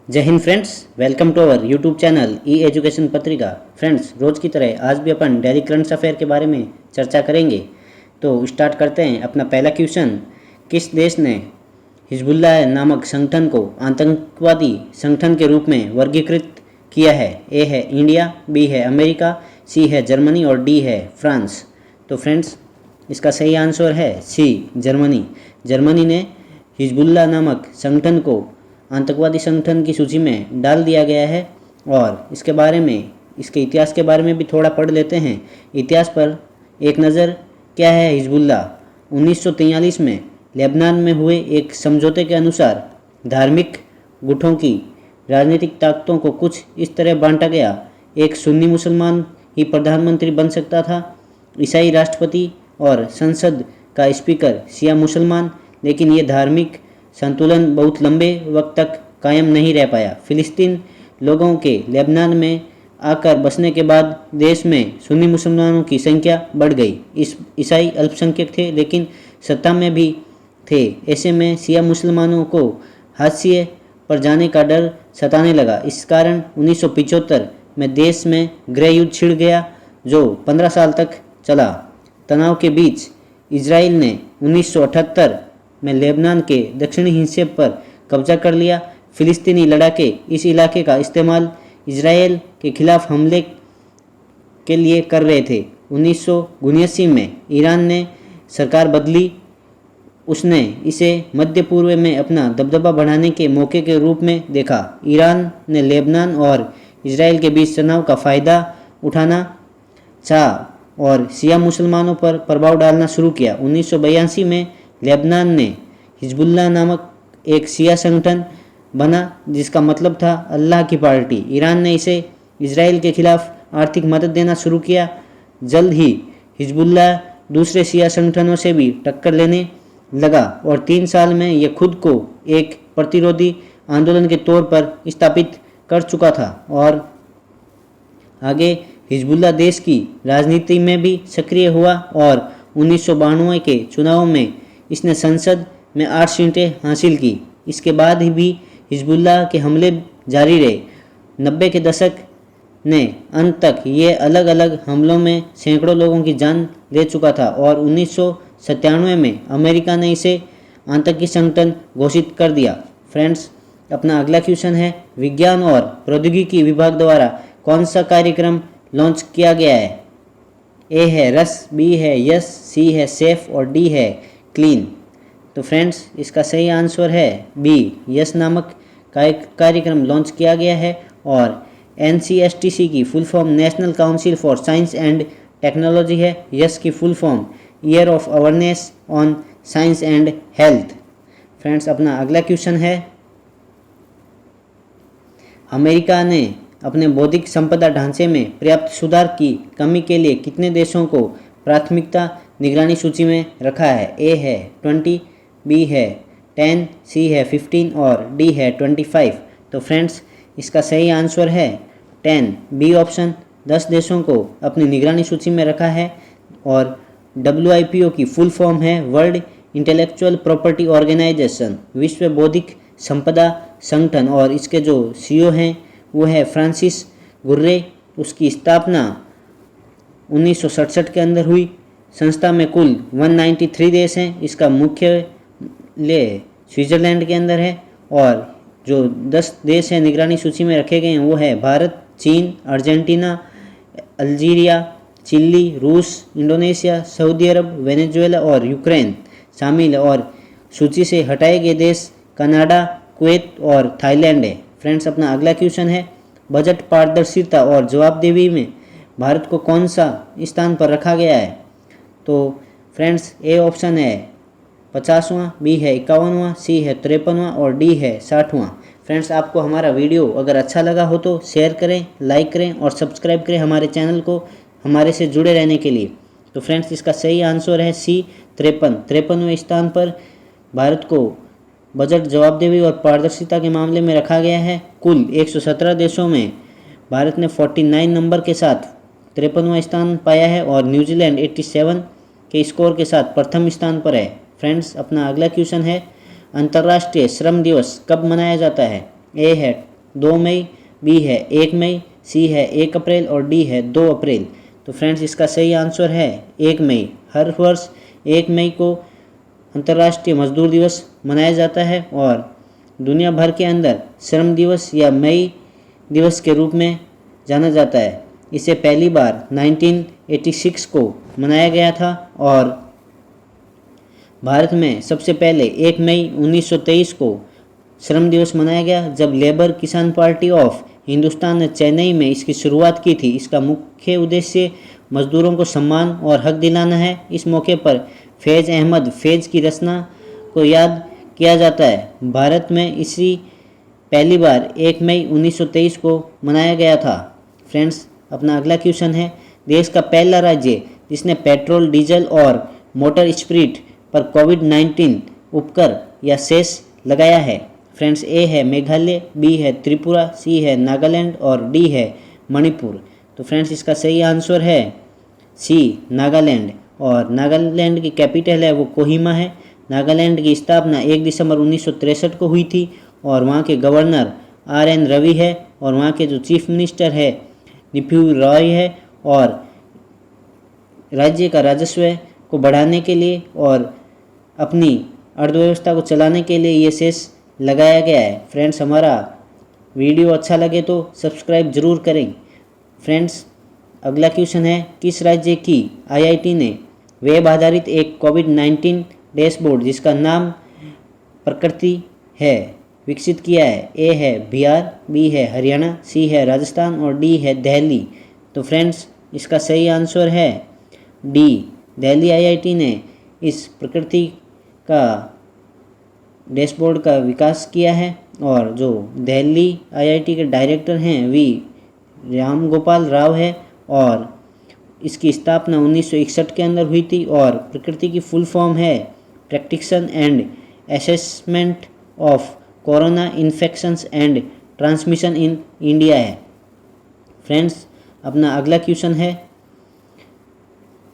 जय हिंद friends, welcome to our YouTube channel E education Patrika. Friends, रोज़ की तरह आज भी अपन डेली करंट अफेयर के बारे में चर्चा करेंगे। तो स्टार्ट करते हैं। अपना पहला क्वेश्चन, किस देश ने हिजबुल्लाह नामक संगठन को आतंकवादी संगठन के रूप में वर्गीकृत किया है? ए है इंडिया, बी है अमेरिका, सी है जर्मनी और डी है फ्रांस। तो फ्रेंड्स, इसका सही आंसर है सी, जर्मनी। जर्मनी ने हिजबुल्लाह नामक संगठन को आतंकवादी संगठन की सूची में डाल दिया गया है। और इसके बारे में, इसके इतिहास के बारे में भी थोड़ा पढ़ लेते हैं। इतिहास पर एक नज़र। क्या है हिजबुल्लाह? 1943 में लेबनान में हुए एक समझौते के अनुसार धार्मिक गुटों की राजनीतिक ताकतों को कुछ इस तरह बांटा गया। एक सुन्नी मुसलमान ही प्रधानमंत्री बन सकता था, ईसाई राष्ट्रपति और संसद का स्पीकर शिया मुसलमान। लेकिन ये धार्मिक संतुलन बहुत लंबे वक्त तक कायम नहीं रह पाया। फिलिस्तीन लोगों के लेबनान में आकर बसने के बाद देश में सुन्नी मुसलमानों की संख्या बढ़ गई। ईसाई अल्पसंख्यक थे लेकिन सत्ता में भी थे। ऐसे में शिया मुसलमानों को हाशिए पर जाने का डर सताने लगा। इस कारण 1975 में देश में गृह युद्ध छिड़ गया जो 15 साल तक चला। तनाव के बीच इजराइल ने 1978 में लेबनान के दक्षिणी हिस्से पर कब्जा कर लिया। फिलिस्तीनी लड़ाके इस इलाके का इस्तेमाल इजराइल के खिलाफ हमले के लिए कर रहे थे। 1979 में ईरान ने सरकार बदली। उसने इसे मध्य पूर्व में अपना दबदबा बढ़ाने के मौके के रूप में देखा। ईरान ने लेबनान और इजराइल के बीच तनाव का फ़ायदा उठाना चाहा और शिया मुसलमानों पर प्रभाव डालना शुरू किया। 1982 में लेबनान ने हिजबुल्लाह नामक एक शिया संगठन बना जिसका मतलब था अल्लाह की पार्टी। ईरान ने इसे इजराइल के खिलाफ आर्थिक मदद देना शुरू किया। जल्द ही हिजबुल्लाह दूसरे शिया संगठनों से भी टक्कर लेने लगा और 3 साल में यह खुद को एक प्रतिरोधी आंदोलन के तौर पर स्थापित कर चुका था। और आगे हिजबुल्लाह देश की राजनीति में भी सक्रिय हुआ और 1992 के चुनाव में इसने संसद में 8 सीटें हासिल की। इसके बाद भी हिजबुल्लाह के हमले जारी रहे। 90 के दशक ने अंत तक ये अलग अलग हमलों में सैकड़ों लोगों की जान ले चुका था और 1997 में अमेरिका ने इसे आतंकी संगठन घोषित कर दिया। फ्रेंड्स, अपना अगला क्वेश्चन है, विज्ञान और प्रौद्योगिकी विभाग द्वारा कौन सा कार्यक्रम लॉन्च किया गया है? ए है रस, बी है यस, सी है सेफ और डी है क्लीन। तो फ्रेंड्स, इसका सही आंसर है बी, यस नामक कार्यक्रम लॉन्च किया गया है। और NCSTC की full form national council for science and technology है। यस की full form year of awareness on science and health. Friends, अपना अगला क्वेश्चन है, अमेरिका ने अपने बौद्धिक संपदा ढांचे में पर्याप्त सुधार की कमी के लिए कितने देशों को प्राथमिकता निगरानी सूची में रखा है? ए है 20, बी है 10, सी है 15 और डी है 25। तो फ्रेंड्स, इसका सही आंसर है 10, बी ऑप्शन। 10 देशों को अपनी निगरानी सूची में रखा है। और WIPO की फुल फॉर्म है वर्ल्ड इंटेलेक्चुअल प्रॉपर्टी ऑर्गेनाइजेशन, विश्व बौद्धिक संपदा संगठन। और इसके जो CEO हैं वो है फ्रांसिस गुर्रे। उसकी स्थापना 1967 के अंदर हुई। संस्था में कुल 193 देश हैं। इसका मुख्यालय स्विट्ज़रलैंड के अंदर है। और जो 10 देश हैं निगरानी सूची में रखे गए हैं वो है भारत, चीन, अर्जेंटीना, अल्जीरिया, चिली, रूस, इंडोनेशिया, सऊदी अरब, वेनेजुएला और यूक्रेन शामिल है। और सूची से हटाए गए देश कनाडा, कुवैत और थाईलैंड है। फ्रेंड्स, अपना अगला क्वेश्चन है, बजट पारदर्शिता और जवाबदेही में भारत को कौन सा स्थान पर रखा गया है? तो फ्रेंड्स, ए ऑप्शन है 50वां, बी है 51वां, सी है 53वां और डी है 60वां। फ्रेंड्स, आपको हमारा वीडियो अगर अच्छा लगा हो तो शेयर करें, लाइक करें और सब्सक्राइब करें हमारे चैनल को हमारे से जुड़े रहने के लिए। तो फ्रेंड्स, इसका सही आंसर है सी, 53वें स्थान पर भारत को बजट जवाबदेही और पारदर्शिता के मामले में रखा गया है। कुल 117 देशों में भारत ने 49 नंबर के साथ 53वां स्थान पाया है और न्यूजीलैंड 87 के स्कोर के साथ प्रथम स्थान पर है। फ्रेंड्स, अपना अगला क्वेश्चन है, अंतर्राष्ट्रीय श्रम दिवस कब मनाया जाता है? ए है 2 मई, बी है 1 मई, सी है 1 अप्रैल और डी है 2 अप्रैल। तो फ्रेंड्स इसका सही आंसर है 1 मई। हर वर्ष 1 मई को अंतर्राष्ट्रीय मजदूर दिवस मनाया जाता है और दुनिया भर के अंदर श्रम दिवस या मई दिवस के रूप में जाना जाता है। इसे पहली बार 1986 को मनाया गया था और भारत में सबसे पहले 1 मई 1923 को श्रम दिवस मनाया गया, जब लेबर किसान पार्टी ऑफ हिंदुस्तान ने चेन्नई में इसकी शुरुआत की थी। इसका मुख्य उद्देश्य मजदूरों को सम्मान और हक दिलाना है। इस मौके पर फैज़ अहमद फैज़ की रचना को याद किया जाता है। भारत में इसी पहली बार 1 मई 1923 को मनाया गया था। फ्रेंड्स अपना अगला क्वेश्चन है, देश का पहला राज्य जिसने पेट्रोल, डीजल और मोटर स्पिरिट पर कोविड-19 उपकर या सेस लगाया है। फ्रेंड्स ए है मेघालय, बी है त्रिपुरा, सी है नागालैंड और डी है मणिपुर। तो फ्रेंड्स इसका सही आंसर है सी नागालैंड और नागालैंड की कैपिटल है वो कोहिमा है। नागालैंड की स्थापना 1 दिसंबर 1963 को हुई थी और वहाँ के गवर्नर RN रवि है और वहाँ के जो चीफ मिनिस्टर है निफ्यू रॉय है और राज्य का राजस्व को बढ़ाने के लिए और अपनी अर्थव्यवस्था को चलाने के लिए ये सेस लगाया गया है। फ्रेंड्स हमारा वीडियो अच्छा लगे तो सब्सक्राइब जरूर करें। फ्रेंड्स अगला क्वेश्चन है, किस राज्य की IIT ने वेब आधारित एक कोविड-19 डैशबोर्ड जिसका नाम प्रकृति है विकसित किया है? ए है बिहार, बी है हरियाणा, सी है राजस्थान और डी है दिल्ली। तो फ्रेंड्स इसका सही आंसर है डी, दिल्ली IIT ने इस प्रकृति का डैशबोर्ड का विकास किया है और जो दिल्ली IIT के डायरेक्टर हैं वी राम गोपाल राव है और इसकी स्थापना 1961 के अंदर हुई थी और प्रकृति की फुल फॉर्म है practition and assessment of corona infections and transmission in India है। फ्रेंड्स अपना अगला क्वेश्चन है,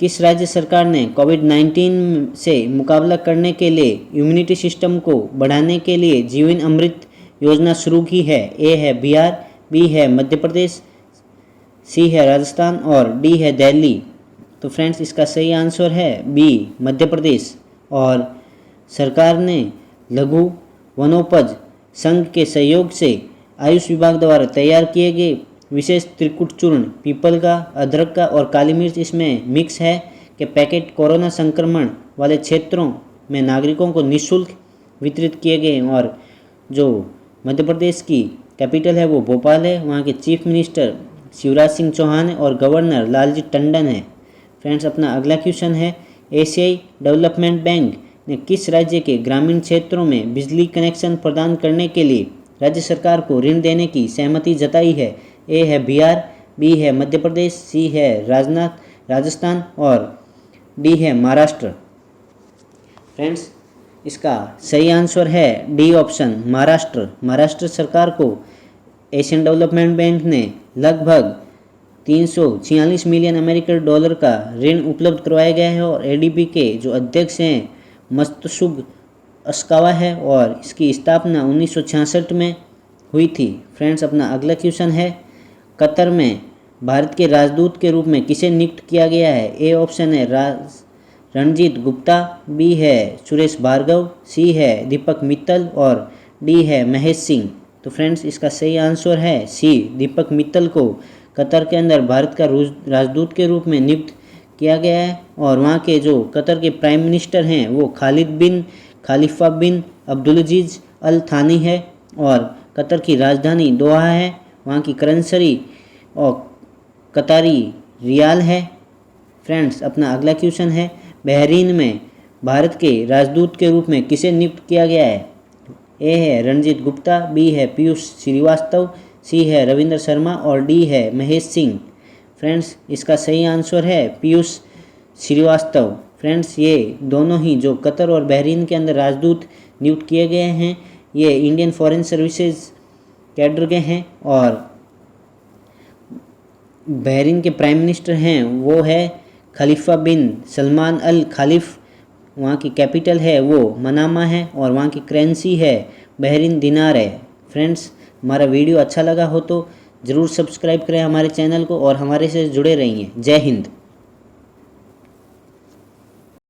किस राज्य सरकार ने कोविड-19 से मुकाबला करने के लिए इम्यूनिटी सिस्टम को बढ़ाने के लिए जीवन अमृत योजना शुरू की है? ए है बिहार, बी है मध्य प्रदेश, सी है राजस्थान और डी है दिल्ली। तो फ्रेंड्स इसका सही आंसर है बी मध्य प्रदेश और सरकार ने लघु वनोपज संघ के सहयोग से आयुष विभाग द्वारा तैयार किए गए विशेष त्रिकुट चूर्ण पीपल का, अदरक का और काली मिर्च इसमें मिक्स है कि पैकेट कोरोना संक्रमण वाले क्षेत्रों में नागरिकों को निःशुल्क वितरित किए गए और जो मध्य प्रदेश की कैपिटल है वो भोपाल है। वहाँ के चीफ मिनिस्टर शिवराज सिंह चौहान और गवर्नर लालजी टंडन है। फ्रेंड्स अपना अगला क्वेश्चन है, एशियाई डेवलपमेंट बैंक ने किस राज्य के ग्रामीण क्षेत्रों में बिजली कनेक्शन प्रदान करने के लिए राज्य सरकार को ऋण देने की सहमति जताई है? ए है बिहार, बी है मध्य प्रदेश, सी है राजस्थान और डी है महाराष्ट्र। फ्रेंड्स इसका सही आंसर है डी ऑप्शन महाराष्ट्र। महाराष्ट्र सरकार को एशियन डेवलपमेंट बैंक ने लगभग 346 मिलियन अमेरिकन डॉलर का ऋण उपलब्ध करवाया गया है और ADB के जो अध्यक्ष हैं मत्सुग अस्कावा है और इसकी स्थापना 1966 में हुई थी। फ्रेंड्स अपना अगला क्वेश्चन है, कतर में भारत के राजदूत के रूप में किसे नियुक्त किया गया है? ए ऑप्शन है रणजीत गुप्ता, बी है सुरेश भार्गव, सी है दीपक मित्तल और डी है महेश सिंह। तो फ्रेंड्स इसका सही आंसर है सी, दीपक मित्तल को कतर के अंदर भारत का राजदूत के रूप में नियुक्त किया गया है और वहाँ के जो कतर के प्राइम मिनिस्टर हैं वो खालिद बिन खलीफा बिन अब्दुलजीज अल थानी है और कतर की राजधानी दोहा है। वहाँ की करेंसी और कतारी रियाल है। फ्रेंड्स अपना अगला क्वेश्चन है, बहरीन में भारत के राजदूत के रूप में किसे नियुक्त किया गया है? ए है रणजीत गुप्ता, बी है पीयूष श्रीवास्तव, सी है रविंद्र शर्मा और डी है महेश सिंह। फ्रेंड्स इसका सही आंसर है पीयूष श्रीवास्तव। फ्रेंड्स ये दोनों ही जो कतर और बहरीन के अंदर राजदूत नियुक्त किए गए हैं ये इंडियन फॉरेन सर्विसेज कैडर के हैं और बहरीन के प्राइम मिनिस्टर हैं वो है खलीफा बिन सलमान अल खालिफ। वहाँ की कैपिटल है वो मनामा है और वहाँ की करेंसी है बहरीन दिनार है। फ्रेंड्स हमारा वीडियो अच्छा लगा हो तो ज़रूर सब्सक्राइब करें हमारे चैनल को और हमारे से जुड़े रहिए। जय हिंद।